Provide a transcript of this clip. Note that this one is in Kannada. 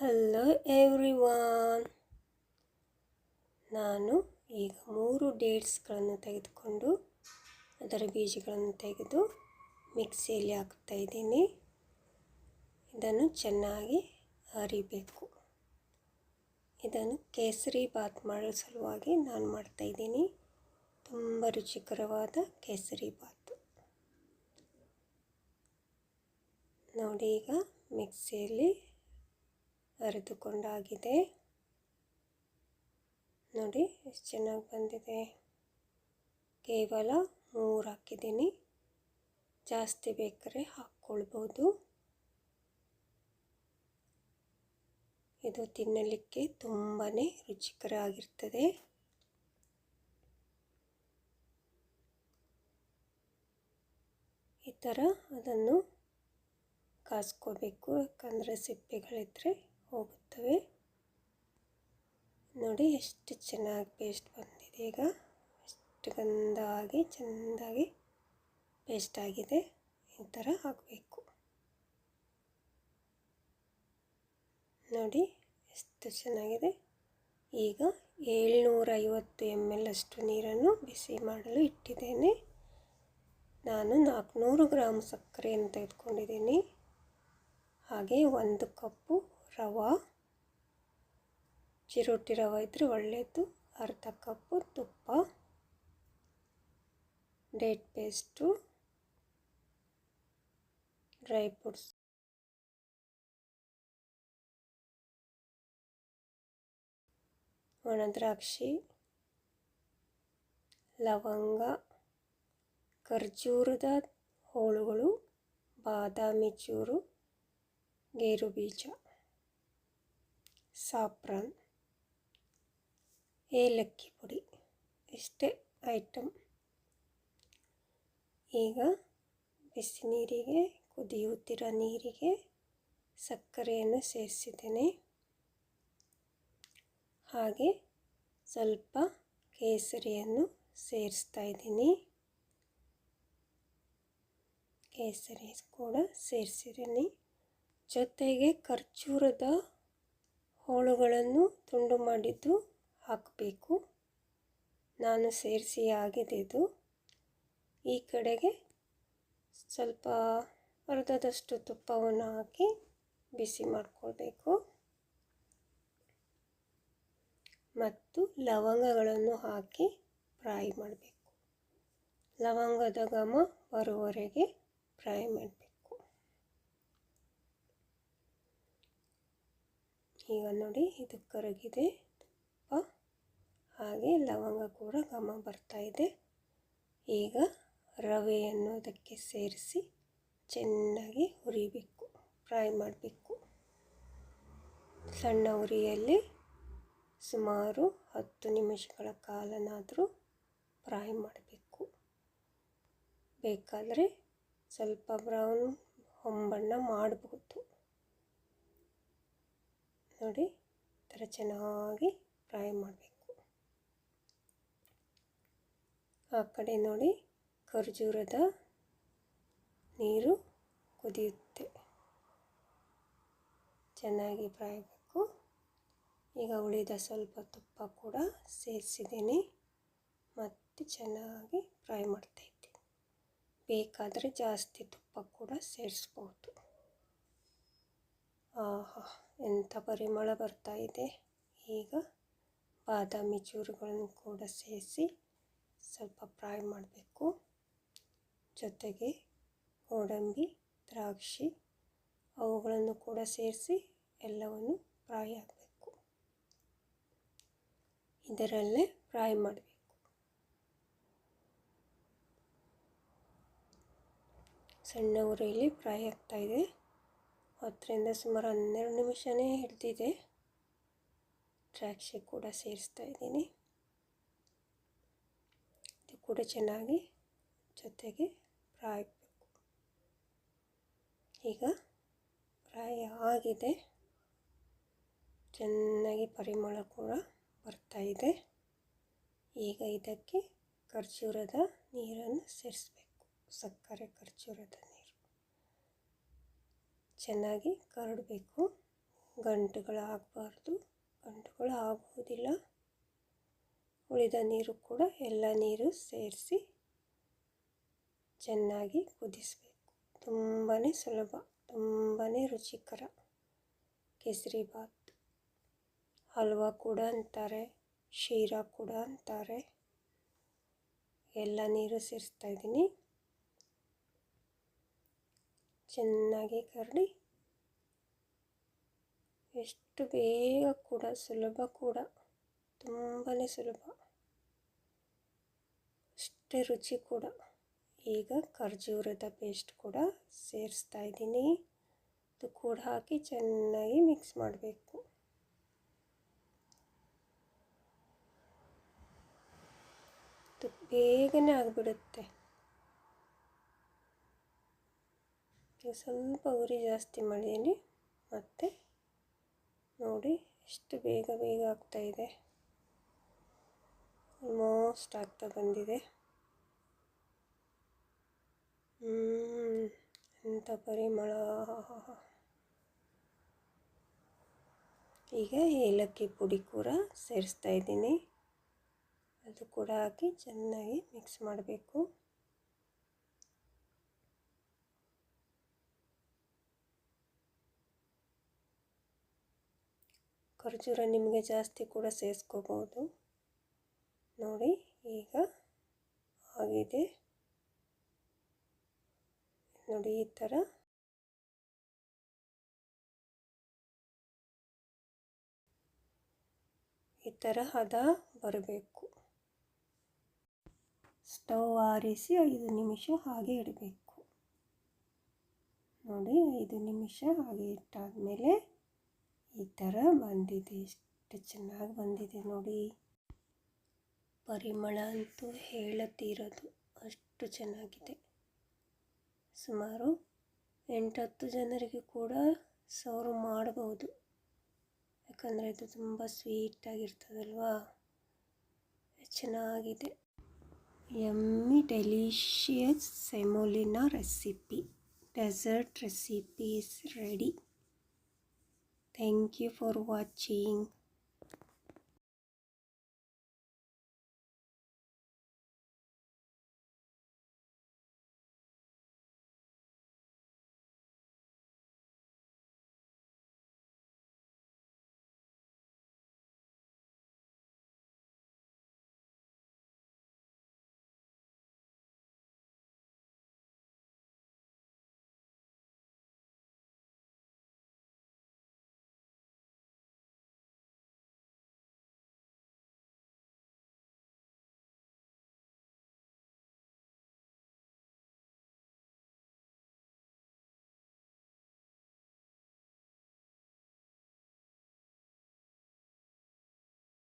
Hello everyone. ನಾನು ಈಗ 3 ಡೇಟ್ಸ್ಗಳನ್ನು ತೆಗೆದುಕೊಂಡು ಅದರ ಬೀಜಗಳನ್ನು ತೆಗೆದು ಮಿಕ್ಸಿಯಲ್ಲಿ ಹಾಕ್ತಾ ಇದ್ದೀನಿ. ಇದನ್ನು ಚೆನ್ನಾಗಿ ಅರಿಬೇಕು. ಇದನ್ನು ಕೇಸರಿ ಬಾತ್ ಮಾಡೋ ಸಲುವಾಗಿ ನಾನು ಮಾಡ್ತಾ ಇದ್ದೀನಿ. ತುಂಬ ರುಚಿಕರವಾದ ಕೇಸರಿ ಬಾತ್. ನೋಡಿ, ಈಗ ಮಿಕ್ಸಿಯಲ್ಲಿ ಅರಿದುಕೊಂಡಾಗಿದೆ. ನೋಡಿ ಎಷ್ಟು ಚೆನ್ನಾಗಿ ಬಂದಿದೆ. ಕೇವಲ 3 ಹಾಕಿದ್ದೀನಿ, ಜಾಸ್ತಿ ಬೇಕಾದ್ರೆ ಹಾಕ್ಕೊಳ್ಬೋದು. ಇದು ತಿನ್ನಲಿಕ್ಕೆ ತುಂಬಾ ರುಚಿಕರ ಆಗಿರ್ತದೆ. ಈ ಥರ ಅದನ್ನು ಕಾಸ್ಕೋಬೇಕು, ಯಾಕಂದರೆ ಸಿಪ್ಪೆಗಳಿದ್ದರೆ ಹೋಗುತ್ತವೆ. ನೋಡಿ ಎಷ್ಟು ಚೆನ್ನಾಗಿ ಪೇಸ್ಟ್ ಬಂದಿದೆ. ಈಗ ಎಷ್ಟು ಗಂಧವಾಗಿ ಚೆಂದಾಗಿ ಪೇಸ್ಟ್ ಆಗಿದೆ. ಈ ಥರ ಹಾಕಬೇಕು. ನೋಡಿ ಎಷ್ಟು ಚೆನ್ನಾಗಿದೆ. ಈಗ 750 ml ಅಷ್ಟು ನೀರನ್ನು ಬಿಸಿ ಮಾಡಲು ಇಟ್ಟಿದ್ದೇನೆ. ನಾನು 400 ಗ್ರಾಮ್ ಸಕ್ಕರೆಯನ್ನು ತೆಗೆದುಕೊಂಡಿದ್ದೀನಿ. ಹಾಗೆ 1 ಕಪ್ಪು ರವೆ, ಚಿರೋಟಿ ರವೆ ಇದ್ದರೆ ಒಳ್ಳೆಯದು. ಅರ್ಧ ಕಪ್ಪು ತುಪ್ಪ, ಡೇಟ್ ಪೇಸ್ಟು, ಡ್ರೈ ಫ್ರೂಟ್ಸ್, ಒಣ ದ್ರಾಕ್ಷಿ, ಲವಂಗ, ಖರ್ಜೂರದ ಹೋಳುಗಳು, ಬಾದಾಮಿ ಚೂರು, ಗೇರು ಬೀಜ, ಸಾಫ್ರಾನ್, ಏಲಕ್ಕಿ ಪುಡಿ. ಇಷ್ಟೇ ಐಟಮ್. ಈಗ ಬಿಸಿ ನೀರಿಗೆ, ಕುದಿಯುತ್ತಿರೋ ನೀರಿಗೆ ಸಕ್ಕರೆಯನ್ನು ಸೇರಿಸಿದ್ದೇನೆ. ಹಾಗೆ ಸ್ವಲ್ಪ ಕೇಸರಿಯನ್ನು ಸೇರಿಸ್ತಾ ಇದ್ದೀನಿ. ಕೇಸರಿ ಕೂಡ ಸೇರಿಸಿದ್ದೀನಿ. ಜೊತೆಗೆ ಖರ್ಜೂರದ ಹೋಳುಗಳನ್ನು ತುಂಡು ಮಾಡಿದ್ದು ಹಾಕಬೇಕು. ನಾನು ಸೇರಿಸಿ ಆಗಿದೆ ಇದು. ಈ ಕಡೆಗೆ ಸ್ವಲ್ಪ ಅರ್ಧದಷ್ಟು ತುಪ್ಪವನ್ನು ಹಾಕಿ ಬಿಸಿ ಮಾಡಿಕೊಳ್ಬೇಕು. ಮತ್ತು ಲವಂಗಗಳನ್ನು ಹಾಕಿ ಫ್ರೈ ಮಾಡಬೇಕು. ಲವಂಗದ ಘಮ ಬರುವವರೆಗೆ ಫ್ರೈ ಮಾಡಬೇಕು. ಈಗ ನೋಡಿ, ಇದು ಕರಗಿದೆ ತುಪ್ಪ, ಹಾಗೆ ಲವಂಗ ಕೂಡ ಘಮ ಬರ್ತಾ ಇದೆ. ಈಗ ರವೆಯನ್ನು ಅದಕ್ಕೆ ಸೇರಿಸಿ ಚೆನ್ನಾಗಿ ಹುರಿಬೇಕು, ಫ್ರೈ ಮಾಡಬೇಕು. ಸಣ್ಣ ಉರಿಯಲ್ಲಿ ಸುಮಾರು 10 ನಿಮಿಷಗಳ ಕಾಲನಾದರೂ ಫ್ರೈ ಮಾಡಬೇಕು. ಬೇಕಾದರೆ ಸ್ವಲ್ಪ ಬ್ರೌನ್ ಹೊಂಬಣ್ಣ ಮಾಡಬಹುದು. ನೋಡಿ, ಈ ಥರ ಚೆನ್ನಾಗಿ ಫ್ರೈ ಮಾಡಬೇಕು. ಆ ಕಡೆ ನೋಡಿ, ಖರ್ಜೂರದ ನೀರು ಕುದಿಯುತ್ತೆ. ಚೆನ್ನಾಗಿ ಫ್ರೈ ಆಗಬೇಕು. ಈಗ ಉಳಿದ ಸ್ವಲ್ಪ ತುಪ್ಪ ಕೂಡ ಸೇರಿಸಿದ್ದೀನಿ ಮತ್ತು ಚೆನ್ನಾಗಿ ಫ್ರೈ ಮಾಡ್ತಾಯಿದ್ದೀನಿ. ಬೇಕಾದರೆ ಜಾಸ್ತಿ ತುಪ್ಪ ಕೂಡ ಸೇರಿಸ್ಬೋದು. ಆಹಾ, ಎಂಥ ಪರಿಮಳ ಬರ್ತಾ ಇದೆ. ಈಗ ಬಾದಾಮಿ ಚೂರುಗಳನ್ನು ಕೂಡ ಸೇರಿಸಿ ಸ್ವಲ್ಪ ಫ್ರೈ ಮಾಡಬೇಕು. ಜೊತೆಗೆ ಗೋಡಂಬಿ, ದ್ರಾಕ್ಷಿ ಅವುಗಳನ್ನು ಕೂಡ ಸೇರಿಸಿ ಎಲ್ಲವನ್ನು ಫ್ರೈ ಆಗಬೇಕು. ಇದರಲ್ಲೇ ಫ್ರೈ ಮಾಡಬೇಕು. ಸಣ್ಣ ಉರಿಯಲ್ಲಿ ಫ್ರೈ ಆಗ್ತಾಯಿದೆ. 10ರಿಂದ ಸುಮಾರು 12 ನಿಮಿಷನೇ ಹಿಡಿದಿದೆ. ದ್ರಾಕ್ಷಿ ಕೂಡ ಸೇರಿಸ್ತಾ ಇದ್ದೀನಿ. ಇದು ಕೂಡ ಚೆನ್ನಾಗಿ ಜೊತೆಗೆ ಫ್ರೈ ಆಗಬೇಕು. ಈಗ ಫ್ರೈ ಆಗಿದೆ. ಚೆನ್ನಾಗಿ ಪರಿಮಳ ಕೂಡ ಬರ್ತಾ ಇದೆ. ಈಗ ಇದಕ್ಕೆ ಖರ್ಜೂರದ ನೀರನ್ನು ಸೇರಿಸಬೇಕು. ಸಕ್ಕರೆ, ಖರ್ಜೂರದ ನೀರು ಚೆನ್ನಾಗಿ ಕರಡಬೇಕು. ಗಂಟುಗಳಾಗಬಾರ್ದು. ಗಂಟುಗಳು ಆಗುವುದಿಲ್ಲ. ಉಳಿದ ನೀರು ಕೂಡ ಎಲ್ಲ ನೀರು ಸೇರಿಸಿ ಚೆನ್ನಾಗಿ ಕುದಿಸಬೇಕು. ತುಂಬಾ ಸುಲಭ, ತುಂಬಾ ರುಚಿಕರ ಕೇಸರಿಬಾತ್. ಹಲ್ವಾ ಕೂಡ ಅಂತಾರೆ, ಶೀರಾ ಕೂಡ ಅಂತಾರೆ. ಎಲ್ಲ ನೀರು ಸೇರಿಸ್ತಾ ಇದ್ದೀನಿ. ಚೆನ್ನಾಗಿ ಕರಡಿ ಎಷ್ಟು ಬೇಗ ಕೂಡ, ಸುಲಭ ಕೂಡ, ತುಂಬಾ ಸುಲಭ, ಅಷ್ಟೇ ರುಚಿ ಕೂಡ. ಈಗ ಖರ್ಜೂರದ ಪೇಸ್ಟ್ ಕೂಡ ಸೇರಿಸ್ತಾ ಇದ್ದೀನಿ. ಅದು ಕೂಡ ಹಾಕಿ ಚೆನ್ನಾಗಿ ಮಿಕ್ಸ್ ಮಾಡಬೇಕು. ಅದು ಬೇಗನೆ ಆಗಿಬಿಡುತ್ತೆ. ಸ್ವಲ್ಪ ಉರಿ ಜಾಸ್ತಿ ಮಾಡಿದ್ದೀನಿ. ಮತ್ತು ನೋಡಿ ಎಷ್ಟು ಬೇಗ ಬೇಗ ಆಗ್ತಾಯಿದೆ. ಆಲ್ಮೋಸ್ಟ್ ಆಗ್ತಾ ಬಂದಿದೆ. ಎಂಥ ಪರಿಮಳ! ಈಗ ಏಲಕ್ಕಿ ಪುಡಿ ಕೂಡ ಸೇರಿಸ್ತಾ ಇದ್ದೀನಿ. ಅದು ಕೂಡ ಹಾಕಿ ಚೆನ್ನಾಗಿ ಮಿಕ್ಸ್ ಮಾಡಬೇಕು. ಖರ್ಜೂರ ನಿಮಗೆ ಜಾಸ್ತಿ ಕೂಡ ಸೇರಿಸ್ಕೋಬೋದು. ನೋಡಿ ಈಗ ಆಗಿದೆ. ನೋಡಿ ಈ ಥರ ಹದ ಬರಬೇಕು. ಸ್ಟವ್ ಆರಿಸಿ 5 ನಿಮಿಷ ಹಾಗೆ ಇಡಬೇಕು. ನೋಡಿ 5 ನಿಮಿಷ ಹಾಗೆ ಇಟ್ಟಾದಮೇಲೆ ಈ ಥರ ಬಂದಿದೆ. ಎಷ್ಟು ಚೆನ್ನಾಗಿ ಬಂದಿದೆ ನೋಡಿ. ಪರಿಮಳ ಅಂತೂ ಹೇಳತೀರೋದು, ಅಷ್ಟು ಚೆನ್ನಾಗಿದೆ. ಸುಮಾರು 8-10 ಜನರಿಗೆ ಕೂಡ ಸರ್ವ್ ಮಾಡಬಹುದು. ಯಾಕಂದರೆ ಇದು ತುಂಬ ಸ್ವೀಟಾಗಿರ್ತದಲ್ವಾ, ಚೆನ್ನಾಗಿದೆ. Yummy delicious semolina recipe, dessert recipe is ready. Thank you for watching.